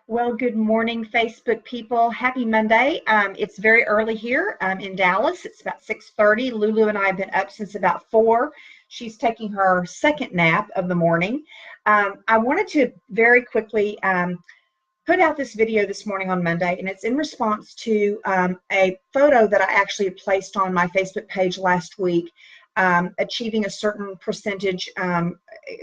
Well, good morning, Facebook people. Happy Monday. It's very early here in Dallas. It's about 6:30. Lulu and I have been up since about 4. She's taking her second nap of the morning. I wanted to very quickly put out this video this morning on Monday, and it's in response to a photo that I actually placed on my Facebook page last week, achieving a certain percentage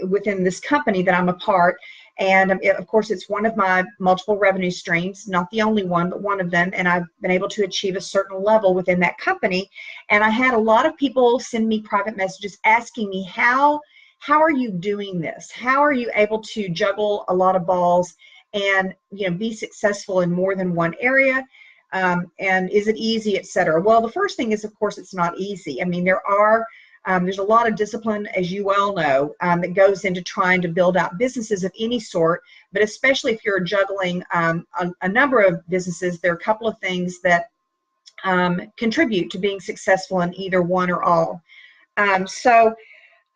within this company that I'm a part. And of course, it's one of my multiple revenue streams, not the only one, but one of them. And I've been able to achieve a certain level within that company. And I had a lot of people send me private messages asking me, how are you doing this? How are you able to juggle a lot of balls and be successful in more than one area? And is it easy, et cetera? Well, the first thing is, of course, it's not easy. I mean, there's a lot of discipline, as you well know, that goes into trying to build out businesses of any sort, but especially if you're juggling a number of businesses, there are a couple of things that contribute to being successful in either one or all. So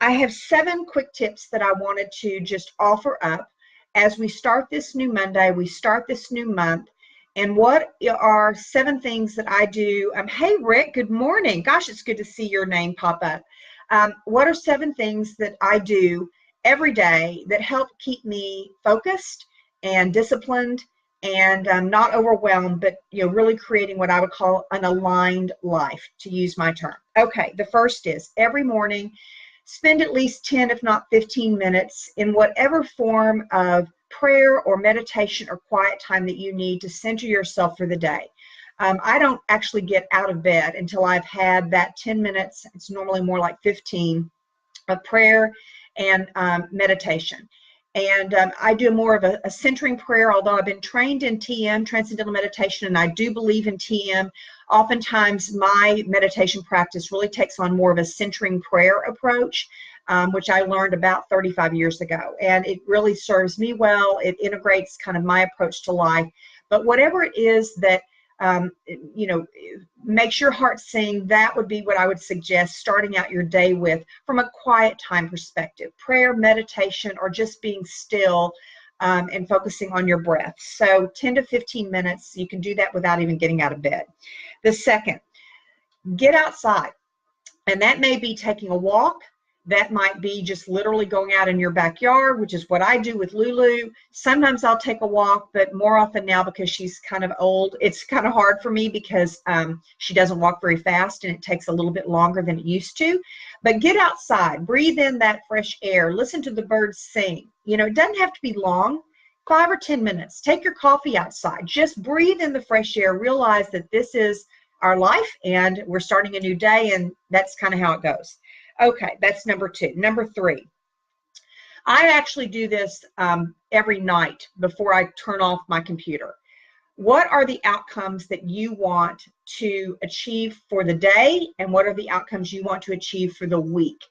I have 7 quick tips that I wanted to just offer up as we start this new Monday, we start this new month. And what are 7 things that I do? Hey, Rick, good morning. Gosh, it's good to see your name pop up. What are 7 things that I do every day that help keep me focused and disciplined and not overwhelmed, but really creating what I would call an aligned life, to use my term. Okay, the first is every morning, spend at least 10, if not 15 minutes in whatever form of prayer or meditation or quiet time that you need to center yourself for the day. I don't actually get out of bed until I've had that 10 minutes. It's normally more like 15 of prayer and meditation. And I do more of a centering prayer, although I've been trained in TM, Transcendental Meditation, and I do believe in TM. Oftentimes, my meditation practice really takes on more of a centering prayer approach, which I learned about 35 years ago. And it really serves me well. It integrates kind of my approach to life. But whatever it is that makes your heart sing, that would be what I would suggest starting out your day with from a quiet time perspective. Prayer, meditation, or just being still and focusing on your breath. So 10 to 15 minutes, you can do that without even getting out of bed. The second, get outside. And that may be taking a walk. That might be just literally going out in your backyard, which is what I do with Lulu. Sometimes I'll take a walk, but more often now, because she's kind of old, it's kind of hard for me because she doesn't walk very fast and it takes a little bit longer than it used to. But get outside, breathe in that fresh air, listen to the birds sing. It doesn't have to be long, 5 or 10 minutes. Take your coffee outside, just breathe in the fresh air, realize that this is our life and we're starting a new day, and that's kind of how it goes. Okay, that's number 2. Number 3, I actually do this every night before I turn off my computer. What are the outcomes that you want to achieve for the day, and what are the outcomes you want to achieve for the week?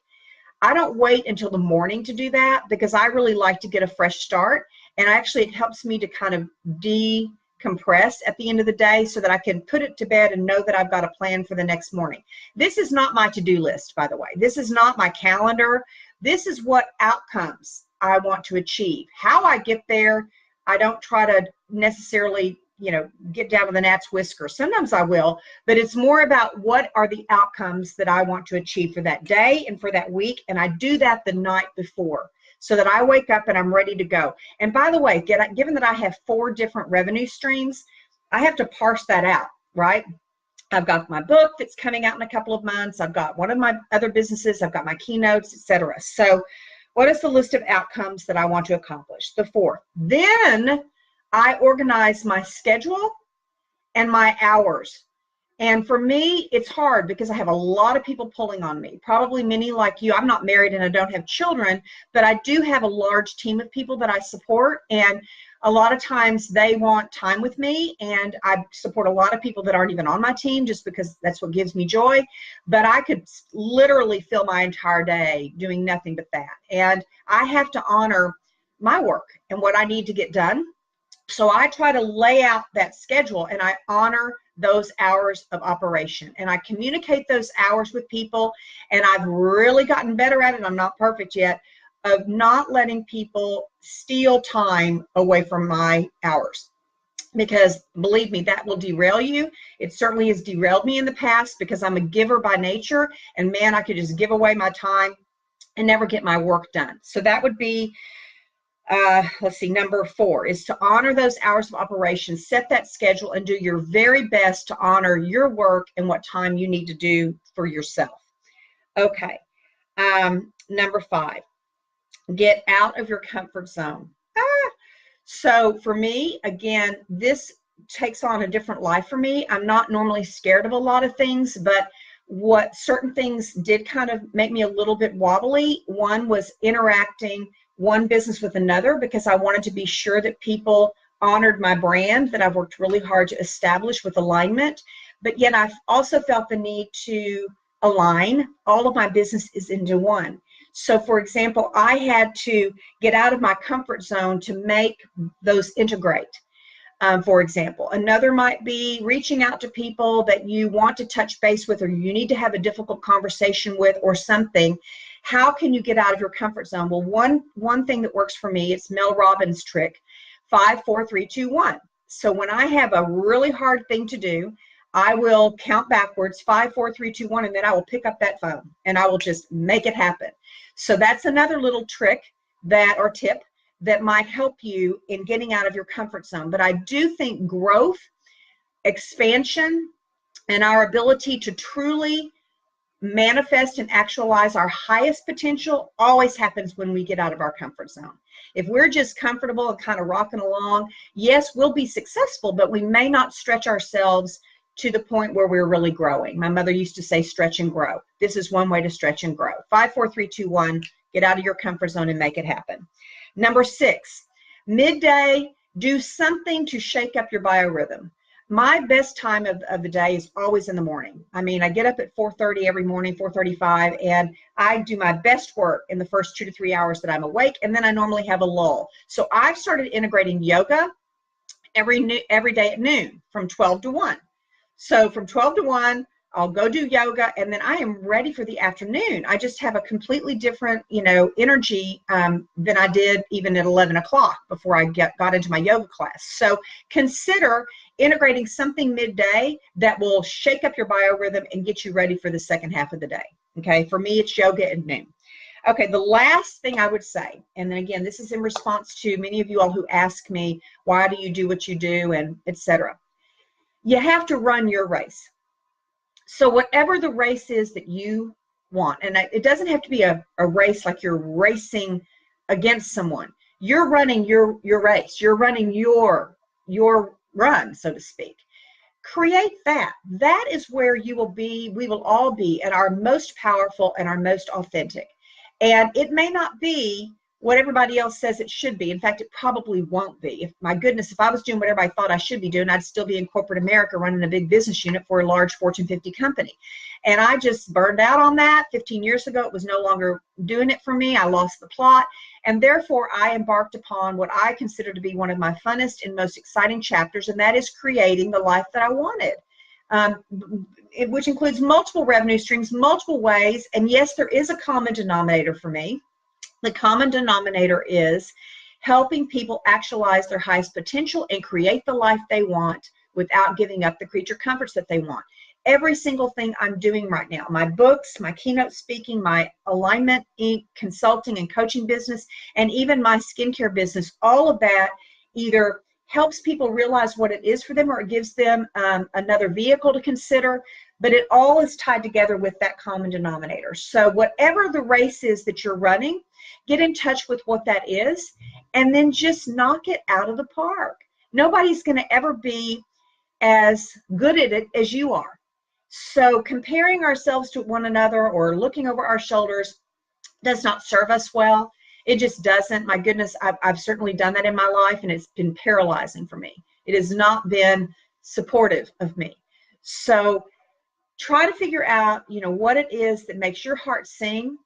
I don't wait until the morning to do that because I really like to get a fresh start, and actually it helps me to kind of decompress at the end of the day so that I can put it to bed and know that I've got a plan for the next morning. This is not my to-do list, by the way. This is not my calendar. This is what outcomes I want to achieve. How I get there, I don't try to necessarily, get down to the gnat's whisker. Sometimes I will, but it's more about what are the outcomes that I want to achieve for that day and for that week, and I do that the night before, so that I wake up and I'm ready to go. And by the way, given that I have 4 different revenue streams, I have to parse that out, right? I've got my book that's coming out in a couple of months. I've got one of my other businesses. I've got my keynotes, etc. So what is the list of outcomes that I want to accomplish? The 4th. Then I organize my schedule and my hours. And for me, it's hard because I have a lot of people pulling on me, probably many like you. I'm not married and I don't have children, but I do have a large team of people that I support. And a lot of times they want time with me, and I support a lot of people that aren't even on my team just because that's what gives me joy. But I could literally fill my entire day doing nothing but that. And I have to honor my work and what I need to get done. So I try to lay out that schedule and I honor those hours of operation, and I communicate those hours with people, and I've really gotten better at it. I'm not perfect yet, of not letting people steal time away from my hours. Because believe me, that will derail you. It certainly has derailed me in the past because I'm a giver by nature, and man, I could just give away my time and never get my work done. So that would be, let's see, number 4 is to honor those hours of operation, set that schedule, and do your very best to honor your work and what time you need to do for yourself. Okay. Number 5, get out of your comfort zone. So for me, again, this takes on a different life for me. I'm not normally scared of a lot of things, but what certain things did kind of make me a little bit wobbly. One was interacting one business with another because I wanted to be sure that people honored my brand that I've worked really hard to establish with alignment. But yet I've also felt the need to align all of my businesses into one. So for example, I had to get out of my comfort zone to make those integrate. For example, another might be reaching out to people that you want to touch base with, or you need to have a difficult conversation with, or something. How can you get out of your comfort zone? Well, one thing that works for me, it's Mel Robbins' trick, 5, 4, 3, 2, 1. So when I have a really hard thing to do, I will count backwards, 5, 4, 3, 2, 1, and then I will pick up that phone and I will just make it happen. So that's another little trick or tip that might help you in getting out of your comfort zone. But I do think growth, expansion, and our ability to truly manifest and actualize our highest potential always happens when we get out of our comfort zone. If we're just comfortable and kind of rocking along, yes, we'll be successful, but we may not stretch ourselves to the point where we're really growing. My mother used to say, stretch and grow. This is one way to stretch and grow. 5, 4, 3, 2, 1, get out of your comfort zone and make it happen. Number 6, midday, do something to shake up your biorhythm. My best time of the day is always in the morning. I mean, I get up at 4:30 every morning, 4:35, and I do my best work in the first 2 to 3 hours that I'm awake, and then I normally have a lull. So I've started integrating yoga every day at noon from 12 to 1. So from 12 to 1, I'll go do yoga, and then I am ready for the afternoon. I just have a completely different, energy than I did even at 11 o'clock before I got into my yoga class. So consider integrating something midday that will shake up your biorhythm and get you ready for the second half of the day. Okay, for me, it's yoga at noon. Okay, the last thing I would say, and then again, this is in response to many of you all who ask me, why do you do what you do, and etc. You have to run your race. So whatever the race is that you want, and it doesn't have to be a race like you're racing against someone. You're running your race. You're running your run, so to speak. Create that. That is where we will all be at our most powerful and our most authentic. And it may not be what everybody else says it should be. In fact, it probably won't be. My goodness, if I was doing what everybody thought I should be doing, I'd still be in corporate America running a big business unit for a large Fortune 50 company. And I just burned out on that 15 years ago. It was no longer doing it for me. I lost the plot. And therefore, I embarked upon what I consider to be one of my funnest and most exciting chapters, and that is creating the life that I wanted, which includes multiple revenue streams, multiple ways. And yes, there is a common denominator for me. The common denominator is helping people actualize their highest potential and create the life they want without giving up the creature comforts that they want. Every single thing I'm doing right now, my books, my keynote speaking, my Alignment Inc. consulting and coaching business, and even my skincare business, all of that either helps people realize what it is for them or it gives them another vehicle to consider, but it all is tied together with that common denominator. So whatever the race is that you're running, get in touch with what that is, and then just knock it out of the park. Nobody's going to ever be as good at it as you are. So comparing ourselves to one another or looking over our shoulders does not serve us well. It just doesn't. My goodness, I've certainly done that in my life, and it's been paralyzing for me. It has not been supportive of me. So try to figure out, what it is that makes your heart sing,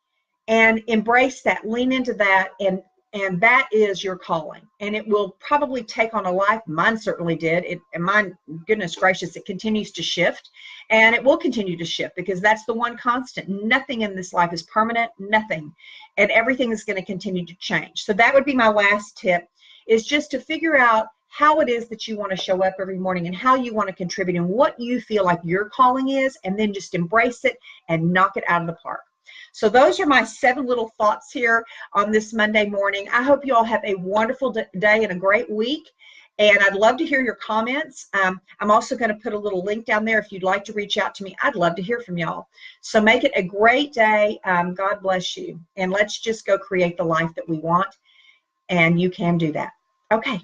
and embrace that, lean into that, and And that is your calling. And it will probably take on a life. Mine certainly did. And mine, goodness gracious, it continues to shift. And it will continue to shift because that's the one constant. Nothing in this life is permanent, nothing. And everything is going to continue to change. So that would be my last tip, is just to figure out how it is that you want to show up every morning and how you want to contribute and what you feel like your calling is, and then just embrace it and knock it out of the park. So those are my 7 little thoughts here on this Monday morning. I hope you all have a wonderful day and a great week. And I'd love to hear your comments. I'm also going to put a little link down there if you'd like to reach out to me. I'd love to hear from y'all. So make it a great day. God bless you. And let's just go create the life that we want. And you can do that. Okay.